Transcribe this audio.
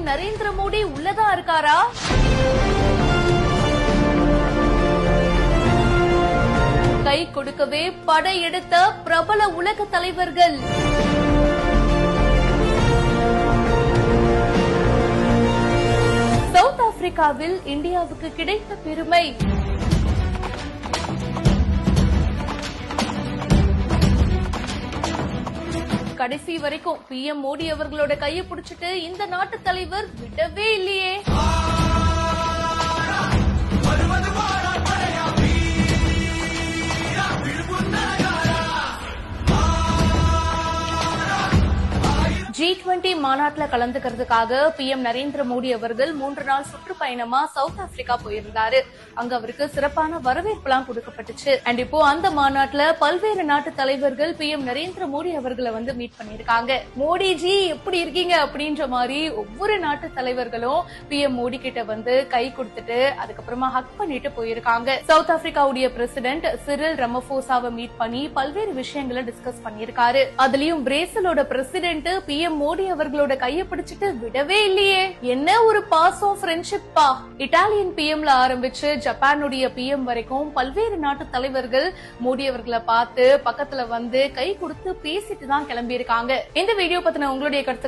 நரேந்திர மோடி உள்ளதா இருக்காரா? கை கொடுக்கவே படையெடுத்த பிரபல உலக தலைவர்கள். சவுத் ஆப்பிரிக்காவில் இந்தியாவுக்கு கிடைத்த பெருமை. கடைசி வரைக்கும் PM மோடி அவர்களோட கையை பிடிச்சிட்டு இந்த நாட்டு தலைவர் விடவே இல்லையே. G20 மாநாட்டுல கலந்துக்கிறதுக்காக PM நரேந்திர மோடி அவர்கள் 3 நாள் சுற்றுப்பயணமா சவுத் ஆப்பிரிக்கா போயிருந்தாரு. அங்க அவருக்கு சிறப்பான வரவேற்பெல்லாம் கொடுக்கப்பட்டுச்சு. அண்ட் இப்போ அந்த மாநாட்டுல பல்வேறு நாட்டு தலைவர்கள் PM நரேந்திர மோடி அவர்களை மீட் பண்ணிருக்காங்க. மோடிஜி எப்படி இருக்கீங்க அப்படின்ற மாதிரி ஒவ்வொரு நாட்டு தலைவர்களும் PM மோடி கிட்ட கை கொடுத்துட்டு அதுக்கப்புறமா ஹக் பண்ணிட்டு போயிருக்காங்க. சவுத் ஆப்பிரிக்காவுடைய பிரசிடென்ட் சிரில் ரமபோசாவை மீட் பண்ணி பல்வேறு விஷயங்களை டிஸ்கஸ் பண்ணிருக்காரு. அதுலயும் பிரேசிலோட பிரசிடென்ட் PM மோடி அவர்களோட கையை பிடிச்சிட்டு விடவே இல்லையே. என்ன ஒரு பாசம், ஃப்ரெண்ட்ஷிப்பா. இட்டாலியன் PMல ஆரம்பிச்சு ஜப்பானுடைய PM வரைக்கும் பல்வேறு நாட்டு தலைவர்கள் மோடி அவர்களை பார்த்து பக்கத்துல கை கொடுத்து பேசிட்டு தான் கிளம்பி இருக்காங்க. இந்த வீடியோ பத்தின உங்களுடைய கருத்து